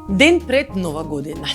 Ден пред Нова година.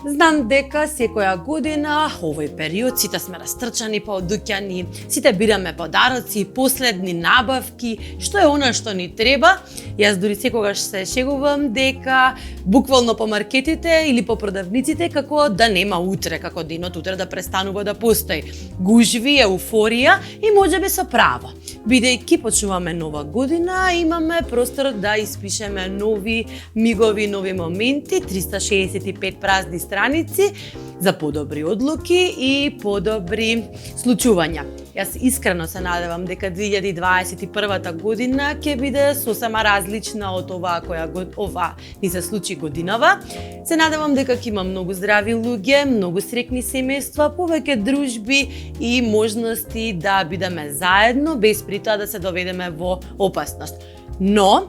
Знам дека секоја година, овој период, сите сме растрчани по дуќани, сите бираме подароци, последни набавки, што е она што ни треба. Јас дури секогаш се шегувам дека буквално по маркетите или по продавниците како да нема утре, како денот утре да престанува да постои. Гужви, еуфорија и можеби со право. Бидејќи почнуваме нова година, имаме простор да испишеме нови мигови, нови моменти, 365 празни страници за подобри одлуки и подобри случувања. Јас искрено се надевам дека 2021 година ќе биде сосема различна од ова ни се случи годинава. Се надевам дека ќе има многу здрави луѓе, многу среќни семејства, повеќе дружби и можности да бидеме заедно без при тоа да се доведеме во опасност. Но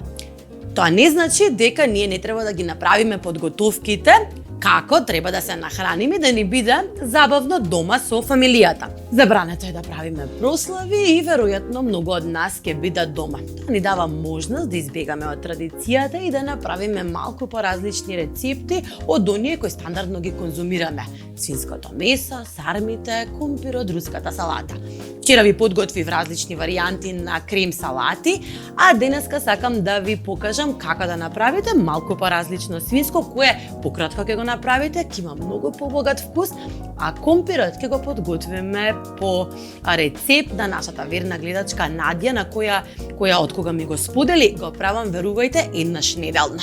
тоа не значи дека ние не треба да ги направиме подготовките како треба да се нахраниме, да ни биде забавно дома со фамилијата. Забрането е да правиме прослави и веројатно многу од нас ќе бидат дома. Тоа ни дава можност да избегаме од традицијата и да направиме малку поразлични рецепти од оние кои стандардно ги конзумираме. Свинското месо, сармите, компирот, руската салата. Вчера ви подготвив различни варијанти на крем салати, а денеска сакам да ви покажам како да направите малку поразлично свинско, кое пократко ќе го направите, ќе има многу побогат вкус, а компирот ќе го подготвиме по рецепт на нашата верна гледачка Надја, на која од кога ми го сподели, го правам, верувајте, еднаш неделно.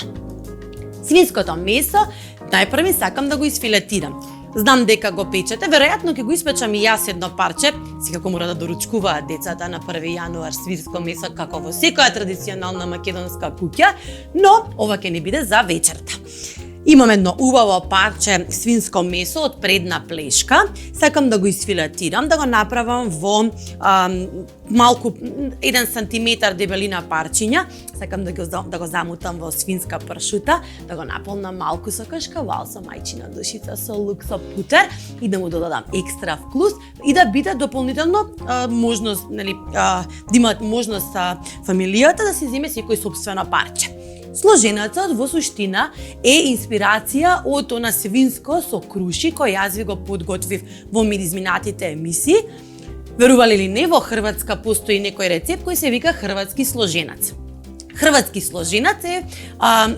Свинското месо, најпрви сакам да го изфилетирам. Знам дека го печете, веројатно ќе го испечам и јас едно парче, секако мора да доручкуваат децата на 1 јануар свинско месо како во секоја традиционална македонска куќа, но ова ќе не биде за вечерта. Имам едно убаво парче свинско месо од предна плешка. Сакам да го изфилетирам, да го направам во малку 1 сантиметар дебелина парчиња. Сакам да го замутам во свинска пршута, да го наполнам малку со кашкавал, со мајчина душица, со лук, со путер и да му додадам екстра вкус и да биде дополнително можност, да имаат можност фамилијата да си земе секој собствено парче. Сложенецот во суштина е инспирација од она свинско со круши кој јас ви го подготвив во изминатите емисии. Верували или не, во Хрватска постои некој рецепт кој се вика хрватски сложенец. Хрватски сложенец е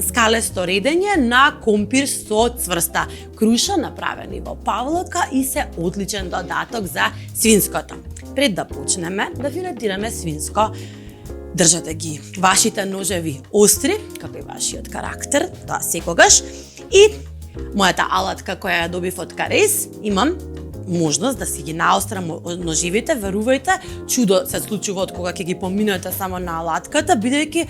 скалесто редење на компир со цврста круша направени во павлака и се одличен додаток за свинското. Пред да почнеме да филетираме свинско, држате ги вашите ножеви остри, како и вашиот карактер, тоа секогаш. И мојата алатка која ја добив од Карес, имам можност да си ги наострам ножевите, верувајте, чудо се случува од кога ќе ги поминете само на алатката, бидејќи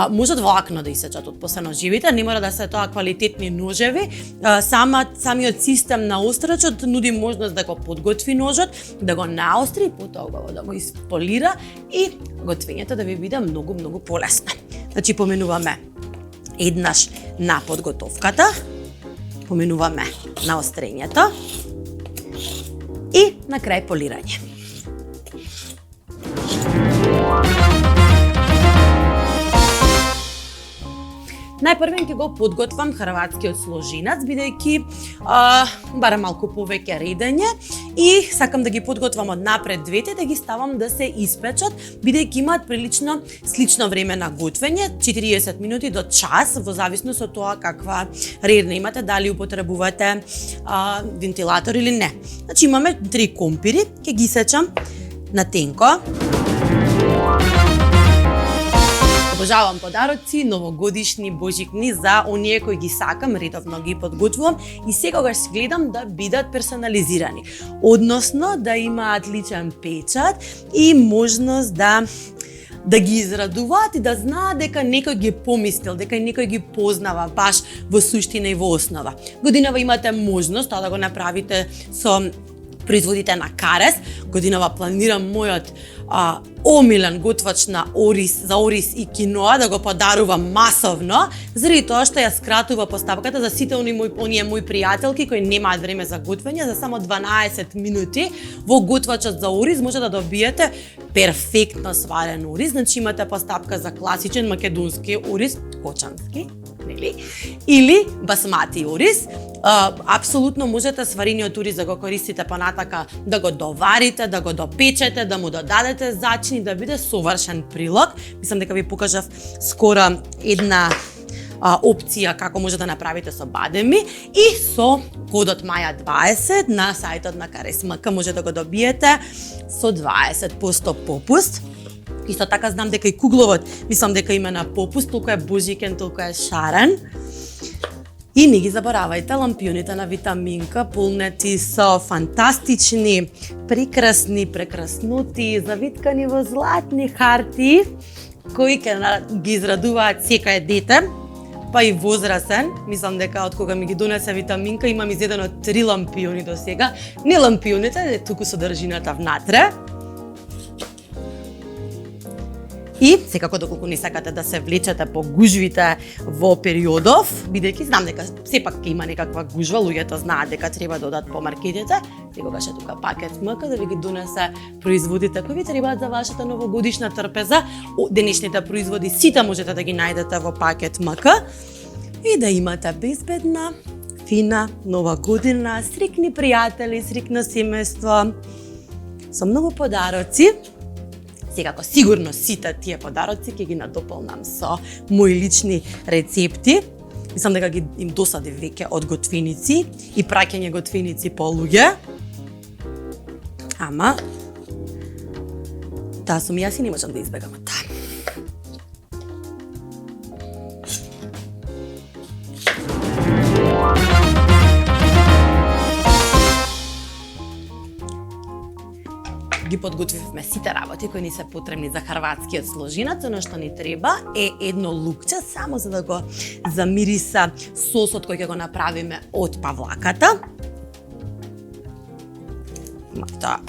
можат влакно да исечат од после ножевите, не мора да се тоа квалитетни ножеви, самиот систем на острачот нуди можност да го подготви ножот, да го наостри и потоа да го исполира и готвењето да ви биде многу полесно. Значи поменуваме еднаш на подготовката, поменуваме на острењето, и на крај полирање. Најпрвен ќе го подготвам хрватскиот сложенец, бидејќи бара малку повеќе редење и сакам да ги подготвам од напред двете, да ги ставам да се испечат, бидејќи имаат прилично слично време на готвење, 40 минути до час, во зависност од тоа каква редна имате, дали употребувате вентилатор или не. Значи имаме 3 компири, ќе ги сечам на тенко. Обожавам подароци, новогодишни, божикни за оние кои ги сакам, редовно ги подготвувам и секогаш гледам да бидат персонализирани. Односно да имаат личен печат и можност да ги израдуваат и да знаат дека некој ги помислил, дека некој ги познава баш во суштина и во основа. Годинава имате можност тоа да го направите со производите на Карес. Годинава планирам мојот омилен готвач на ориз, за ориз и киноа да го подарувам масовно, заради тоа што ја скратува поставката за сите оние мои пријателки кои немаат време за готвење. За само 12 минути во готвачот за ориз може да добиете перфектно сварен ориз. Значи имате поставка за класичен македонски ориз, кочански, нели? Или басмати ориз. Апсолутно можете сварениот ориз да го користите понатака, да го доварите, да го допечете, да му додадете зачини, да биде совршен прилог. Мислам дека ви покажав скоро една опција како може да направите со бадеми и со кодот Маја 20 на сајтот на КРСМК може да го добиете со 20% попуст. Исто така знам дека и кугловот, мислам дека има на попуст, толку е божикен, толку е шарен. И не ги заборавајте лампионите на витаминка, полнети со фантастични, прекраснути, завиткани во златни хартии, кои ќе ги израдуваат секој дете, па и возрасен. Мислам дека од кога ми ги донесе витаминка имам изедено 3 лампиони до сега. Не лампионите, туку содржината внатре. И секако доколку не сакате да се влечете по гужвите во периодов, бидејќи знам дека сепак ќе има некаква гужва, луѓето знаат дека треба да одат по маркетите, секогаш е тука пакет МК да ви ги донесе производите кои ви требаат за вашата новогодишна трпеза. Денешните производи сите можете да ги најдете во пакет МК и да имате безбедна, фина нова година, срекни пријатели, срекно семејство, со многу подароци. Секако сигурно сите тие подароци ќе ги надополнам со мои лични рецепти. Мислам дека им досади веќе од готвеници и праќање готвеници по луѓе. Ама таа сум јас и не можам да избегам од таа. Ги подготвивме сите работи кои ни се потребни за хрватскиот сложинат. Оно што ни треба е едно лукче, само за да го замириса сосот кој ќе го направиме од павлаката. Мата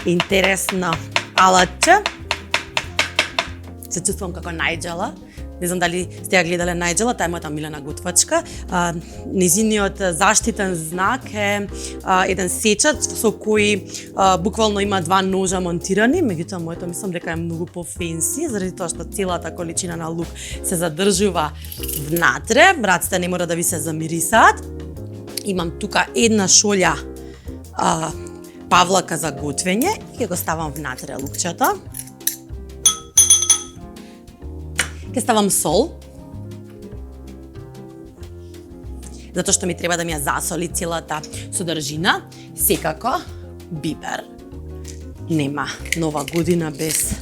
интересно алатче. Се чувствувам како Најджела. Не знам дали сте ја гледале Најджела, таа е мојата милена готвачка. Незиниот заштитен знак е еден сечат со кој буквално има 2 ножа монтирани, меѓутоа моето мислам дека е многу пофенси, заради тоа што целата количина на лук се задржува внатре, раците не мора да ви се замирисаат. Имам тука една шолја павлака за готвење и ќе го ставам внатре лукчето. Ке ставам сол, затоа што ми треба да ми ја засоли целата содржина. Секако, бибер. Нема нова година без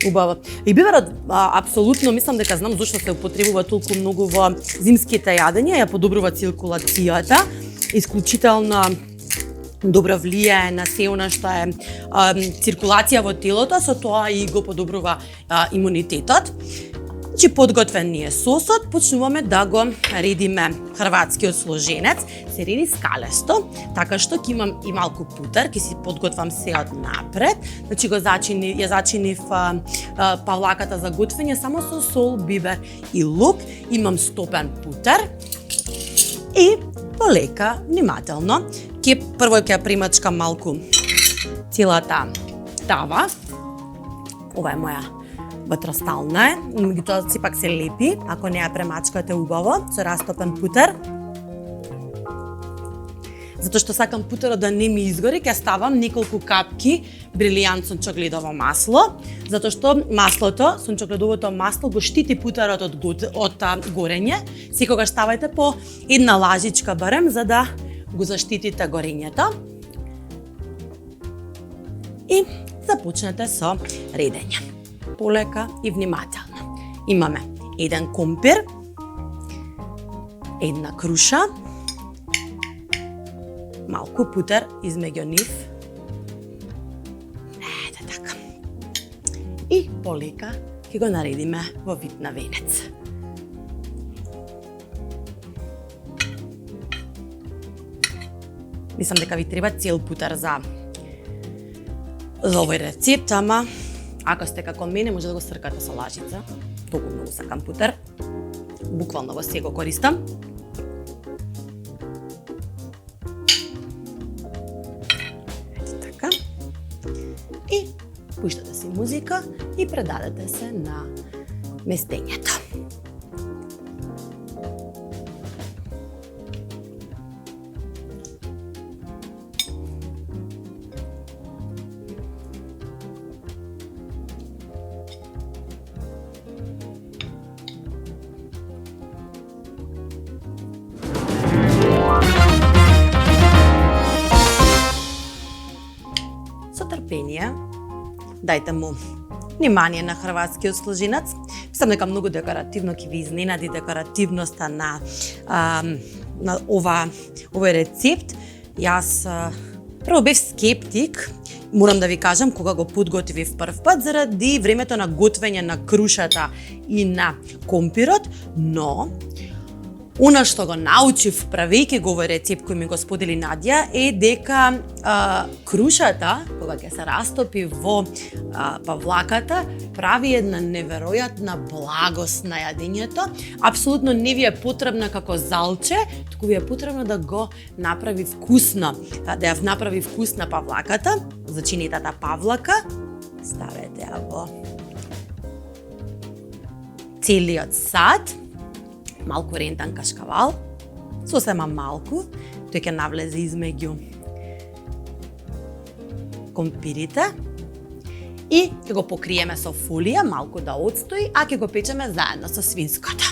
убава. И биберот, апсолутно, мислам дека знам зошто се употребува толку многу во зимските јадења, ја подобрува циркулацијата, исклучително добро влијае на се она што е циркулација во телото, со тоа и го подобрува имунитетот. Значи, подготвен ни е сосот, почнуваме да го редиме хрватскиот сложенец. Се реди скалесто, така што ќе имам и малку путер, ќе си подготвам се од напред. Значи, ја зачинив павлаката за готвење само со сол, бибер и лук. Имам стопен путер и полека, внимателно, прво ќе премачкам малку целата тава. Ова е моја ватростална е, меѓутоа сепак се лепи, ако не ја премачкате убаво, со растопен путер. Затоа што сакам путерот да не ми изгори, ќе ставам неколку капки брилијант сончогледово масло, затоа што маслото, сончогледовото масло го штити путерот од горење. Секогаш ставајте по една лажичка барем, за да го заштитите горењето. И започнете со редење. Полека и внимателно. Имаме еден компир, една круша, малку путер измеѓу нив. Ете така. И полека ќе го наредиме во вид на венец. Мислам дека ви треба цел путер за овој рецепт, ама ако сте како мене, може да го сркате со лажица. Толку многу сакам путер. Буквално во се го користам. Ето така. И пуштате си музика и предадете се на местењето. дајте му внимание на хрватскиот сложинец. Мислам дека многу декоративно ќе ви изненади декоративноста на овој рецепт. Јас прво бев скептик, морам да ви кажам, кога го подготвив прв пат, заради времето на готвење на крушата и на компирот, но она што го научив правејќи го овој рецепт кој ми го сподели Надја е дека крушата, кога ќе се растопи во павлаката, прави една неверојатна благост на јадењето. Апсолутно не ви е потребна како залче, туку ви е потребно да го направи вкусно, да ја направи вкусна павлаката. Зачинетата павлака ставете ја во целиот сад, малку рентан кашкавал, сосема малку, тој ќе навлезе измеѓу компирите и ќе го покриеме со фолија, малку да отстои, а ќе го печеме заедно со свинското.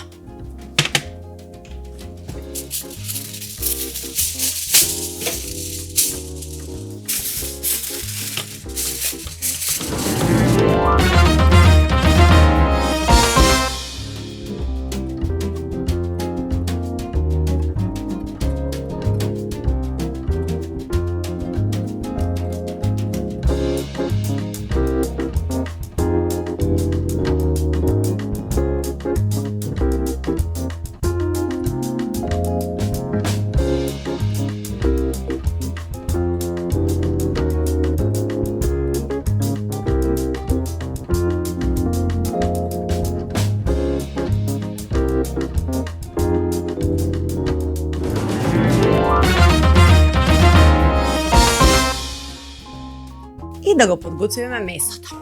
И да го подготвиме месото.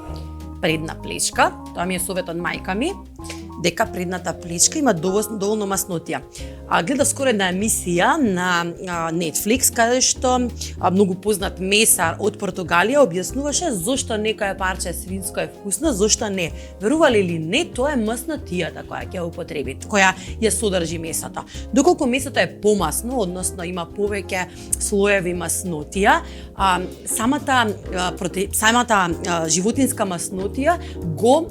Предна плечка, тоа ми е совет од мајка ми, дека предната плечка има доволно маснотија. Гледав скоро една емисија на Netflix, каде што многу познат месар од Португалија објаснуваше зошто некое парче свинско е вкусно, зошто не. Верували или не, тоа е маснотијата која ќе употреби, која ја содржи месото. Доколку месото е помасно, односно има повеќе слоеви маснотија, самата животинска маснотија го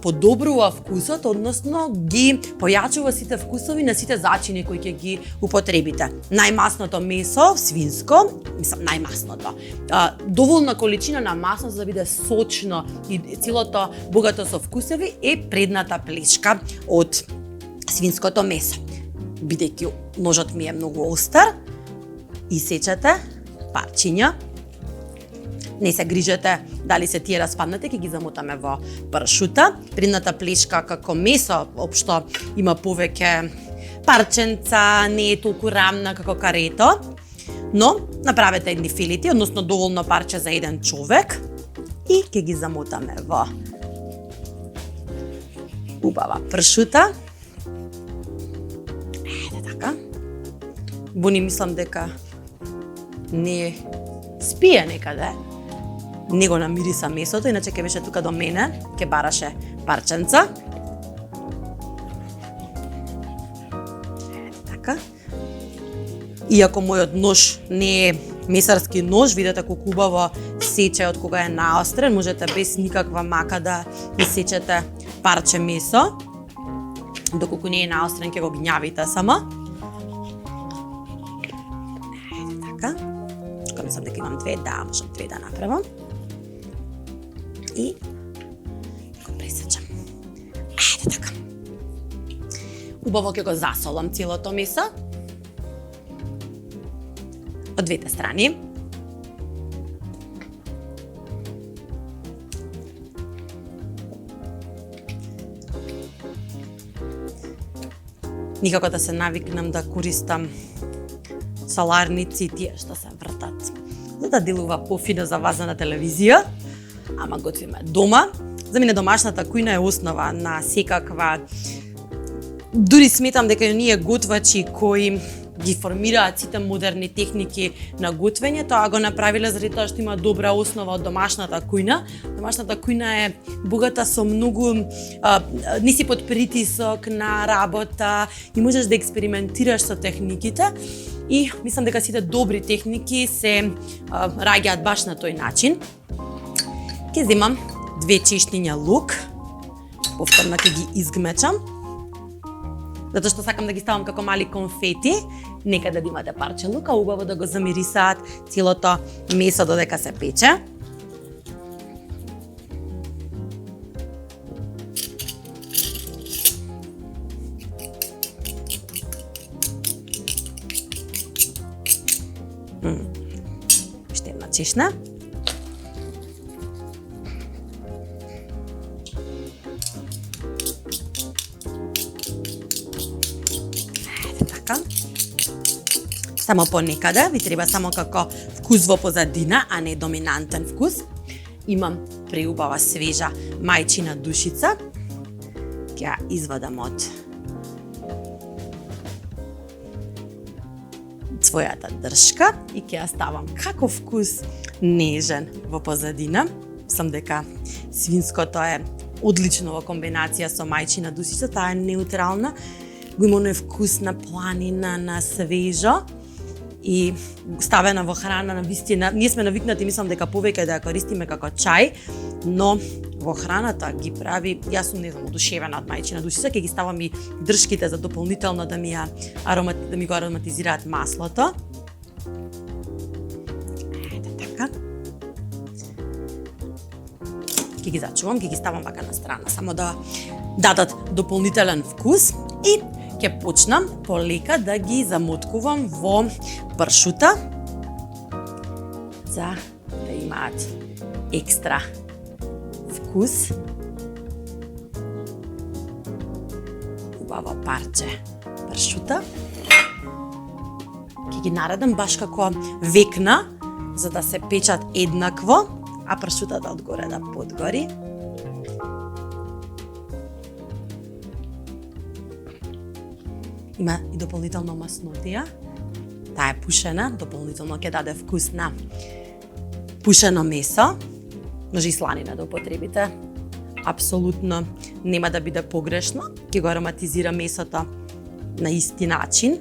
подобрува вкусот, односно ги појачува сите вкусови на сите зачини кои ќе ги употребите. Најмасното месо, свинско, мислам најмасното, доволна количина на масно за да биде сочно и целото богато со вкусови е предната плечка од свинското месо. Бидејќи ножот ми е многу остар, исечете парчиња. Не се грижете дали се тие распаднати, ќе ги замотаме во пршута. Предната плечка како месо општо има повеќе парченца, не е толку рамна како карето, но направете едни филети, односно доволно парче за еден човек и ќе ги замотаме во убава пршута. Ете така. Бони мислам дека не спие некаде. Не го намириса месото, иначе ќе беше тука до мене, ќе бараше парченца. Така. Иако мојот нож не е месарски нож, видете колку убаво сече од кога е наострен, можете без никаква мака да исечете парче месо. Доколку не е наострен, ќе го гњавите само. Така. Мислам дека имам две, да, можам две да направам. И го пресечам. Ете така. Убаво ќе го засолам целото месо. Од двете страни. Никако да се навикнам да користам соларници, тие што се вртат, за да делува пофино за вас на телевизија, ама готвиме дома. За мене домашната кујна е основа на секаква. Дури сметам дека ние готвачи кои ги формираат сите модерни техники на готвење, тоа го направиле заради тоа што има добра основа од домашната кујна. Домашната кујна е богата со многу, не си под притисок на работа и можеш да експериментираш со техниките. И мислам дека сите добри техники се раѓаат баш на тој начин. Ќе земам 2 чешниња лук. Повторно ќе ги изгмечам. Затоа што сакам да ги ставам како мали конфети. Некаде да имате парче лука, убаво да го замирисаат целото месо додека се пече. Уште една чешна. Така. Само понекаде, ви треба само како вкус во позадина, а не доминантен вкус. Имам преубава свежа мајчина душица. Ќе ја извадам од својата дршка и ќе ја ставам како вкус нежен во позадина. Сам дека свинското е одлично во комбинација со мајчина душица, таа е неутрална, го има оној вкус на планина, на свежо и ставена во храна на вистина. Ние сме навикнати, мислам дека повеќе да ја користиме како чај, но во храната ги прави, јас сум не знам одушевена од мајчина душица, ќе ги ставам и дршките за дополнително да ми го ароматизираат маслото. Ете така. Ќе ги зачувам, ќе ги ставам вака на страна, само да дадат дополнителен вкус и ќе почнам полека да ги замоткувам во пршута за да имаат екстра вкус. Убаво парче пршута. Ќе ги наредам баш како векна, за да се печат еднакво, а пршутата одгоре да подгори. Има и дополнително маснотија. Таа е пушена, дополнително ќе даде вкус на пушено месо. Може и сланина да употребите. Апсолутно нема да биде погрешно. Ќе го ароматизира месото на исти начин.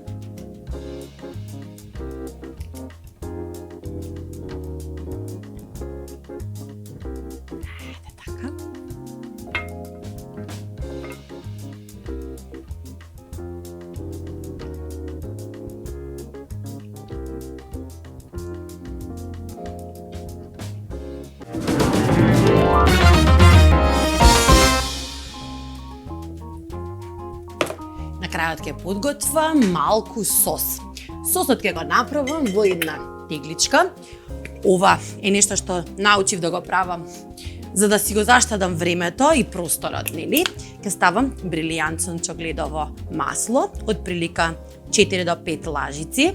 Ете така. Крајот ќе подготвам малку сос. Сосот ќе го направам во една тегличка. Ова е нешто што научив да го правам за да си го заштедам времето и просторот, нели? Ќе ставам брилијантно чогледово масло, од прилика 4 до 5 лажици.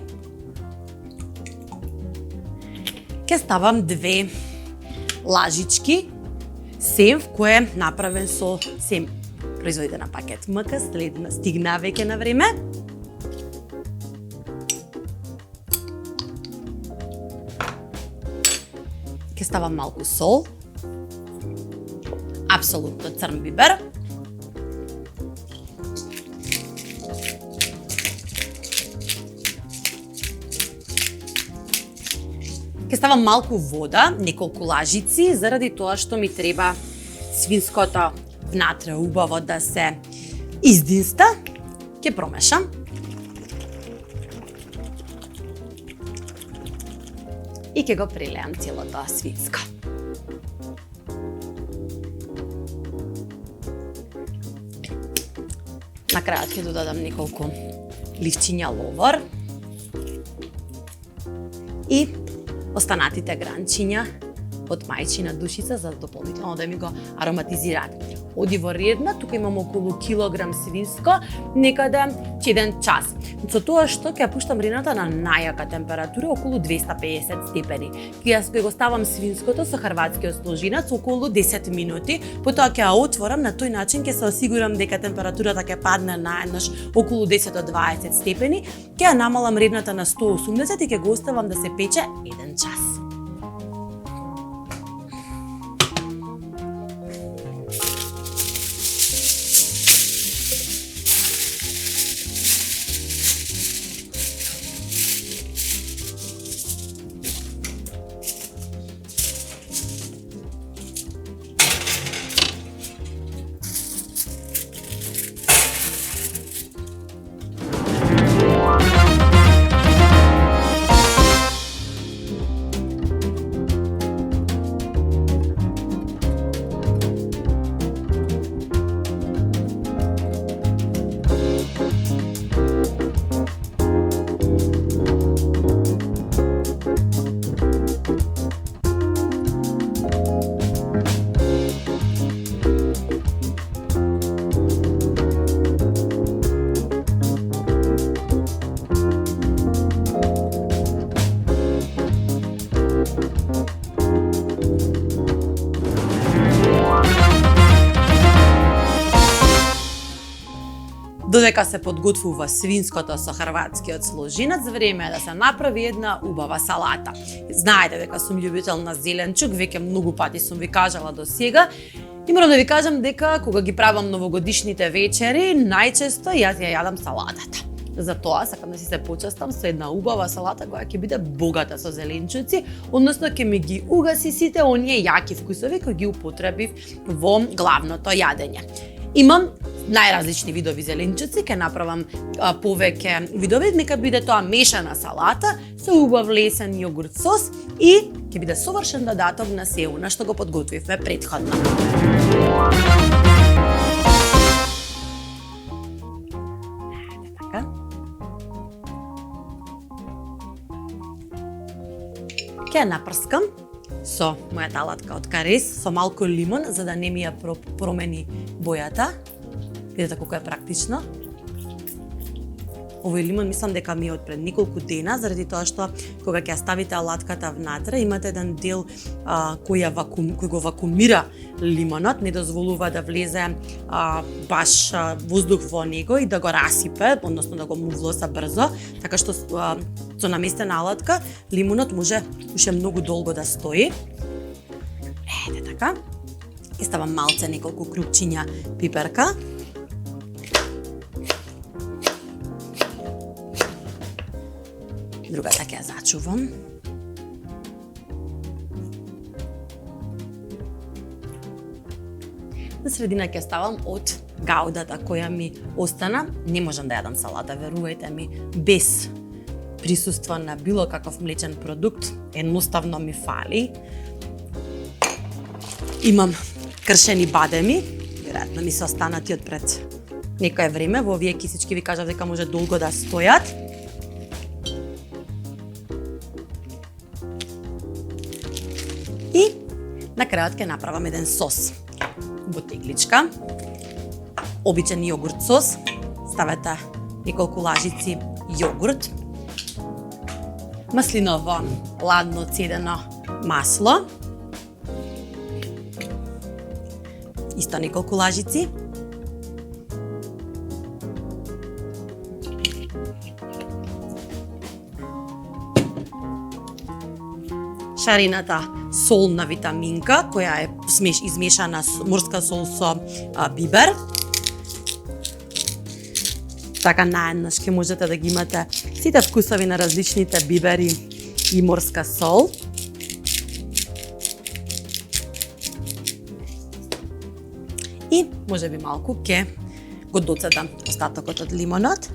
Ќе ставам 2 лажички сев кој е направен со сем производите на пакет МК, стигна веќе на време. Ќе ставам малку сол, апсолутно црн бибер, ќе ставам малку вода, неколку лажици, заради тоа што ми треба свинското внатре убаво да се издинста. Ќе промешам. И ќе го прелеам целото свинско. На крајот ќе додадам неколку ливчиња ловор и останатите гранчиња од мајчина душица за дополнително да ми го ароматизираат. Оди во редна, тука имам околу килограм свинско, некаде 1 час. Со тоа што ќе пуштам рената на најака температура, околу 250 степени. Ќе го ставам свинското со хрватскиот сложинец околу 10 минути, потоа ќе ја отворам, на тој начин ќе се осигурам дека температурата ќе падне наеднаш околу 10 до 20 степени, ќе ја намалам редната на 180 и ќе го оставам да се пече 1 час. Додека се подготвува свинското со хрватскиот сложинец, време е да се направи една убава салата. Знаете дека сум љубител на зеленчук, веќе многу пати сум ви кажала до сега. И морам да ви кажам дека кога ги правам новогодишните вечери, најчесто јас ја јадам салатата. Затоа сакам да си се почестам со една убава салата која ќе биде богата со зеленчуци, односно ќе ми ги угаси сите оние јаки вкусови кои ги употребив во главното јадење. Имам најразлични видови зеленчуци, ќе направам повеќе видови, нека биде тоа мешана салата со убав лесен јогурт сос и ќе биде совршен додаток на се она што го подготвивме претходно. Ќе напрскам со мојата алатка од карез, со малку лимон, за да не ми ја промени бојата. Видете колку е практично. Овој лимон мислам дека ми е од пред неколку дена, заради тоа што кога ќе ја ставите алатката внатре, имате еден дел кој го вакуумира лимонот, не дозволува да влезе баш воздух во него и да го расипе, односно да го му влоса брзо, така што со наместена алатка лимонот може уште многу долго да стои. Ете така. И ставам малце, неколку крупчиња пиперка. Другата ќе ја зачувам. На средина ќе ставам од гаудата која ми остана. Не можам да јадам салата, верувајте ми, без присуство на било каков млечен продукт. Едноставно ми фали. Имам кршени бадеми, веројатно ми се останати од пред некое време. Во овие кисички ви кажав дека може долго да стојат. И на крајот ќе направам еден сос во тегличка. Обичен јогурт сос. Ставете неколку лажици јогурт. Маслиново ладно цедено масло. Исто неколку лажици. Шарената солна витаминка, која е измешана морска сол со бибер. Така наеднаш ќе можете да ги имате сите вкусови на различните бибери и морска сол. И можеби малку ќе го доцедам остатокот од лимонот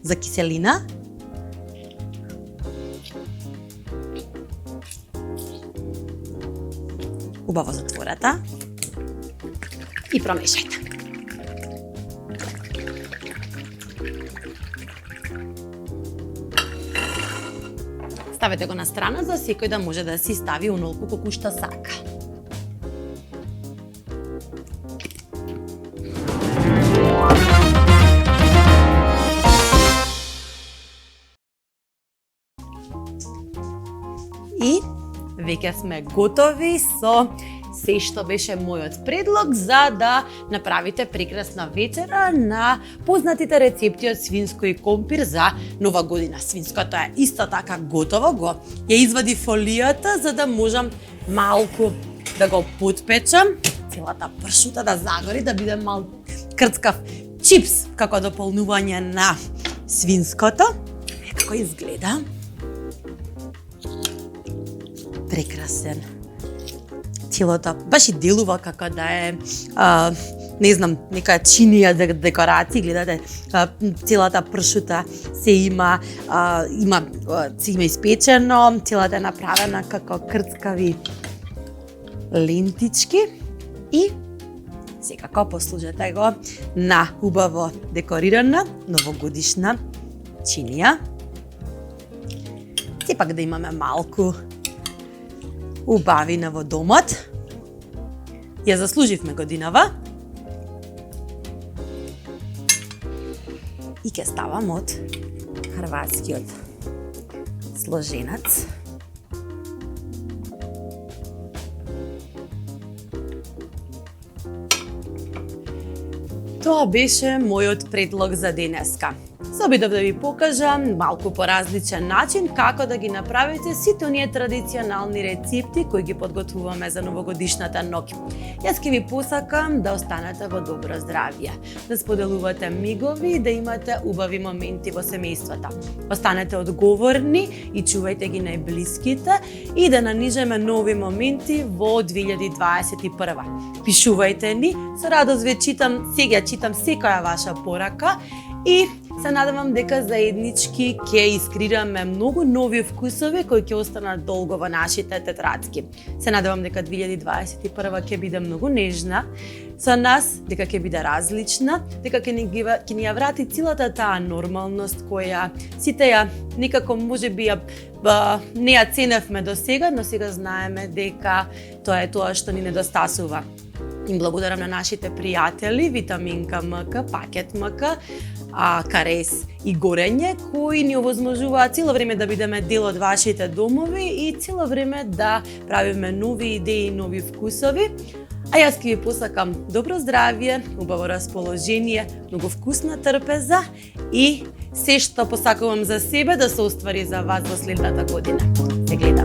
за киселина. Убаво затворете и промешајте. Ставете го на страна за секој да може да си стави онолку колку што сака. И веќе сме готови со се што беше мојот предлог за да направите прекрасна вечера на познатите рецепти од свинско и компир за Нова година. Свинското е исто така готово, го ја извади фолијата за да можам малку да го подпечам, целата пршута да загори, да биде мал крцкав чипс како дополнување на свинското. Како изгледа? Прекрасен. Целото баш и делува како да е не знам, нека чинија декорација, гледате, целата пршута се има испечено, целата е направена како крцкави лентички и секако послужете го на убаво декорирана новогодишна чинија. Сепак да имаме малку убавина во домот. Ја заслуживме годинава. И ќе ставам од хрватскиот сложенец. Тоа беше мојот предлог за денеска. Се обидов да ви покажам малку по различен начин како да ги направите сите оние традиционални рецепти кои ги подготвуваме за новогодишната ноќ. Јас ќе ви посакам да останете во добро здравје, да споделувате мигови и да имате убави моменти во семејствата. Останете одговорни и чувајте ги најблиските и да нанижеме нови моменти во 2021. Пишувајте ни, со радост ве читам, сега читам секоја ваша порака и се надевам дека заеднички ќе искреираме многу нови вкусови кои ќе останат долго во нашите тетрадки. Се надевам дека 2021 ќе биде многу нежна со нас, дека ќе биде различна, дека ќе ни ја врати целата таа нормалност која сите ја некако можеби не ја ценевме до сега, но сега знаеме дека тоа е тоа што ни недостасува. Им благодарам на нашите пријатели Витаминка МК, Пакет МК, Карес и Горење, кои ни овозможуваат цело време да бидеме дел од вашите домови и цело време да правиме нови идеи и нови вкусови. А јас ќе ви посакам добро здравје, убаво расположение, многу вкусна трпеза и се што посакувам за себе да се оствари за вас во следната година. Се гледаме.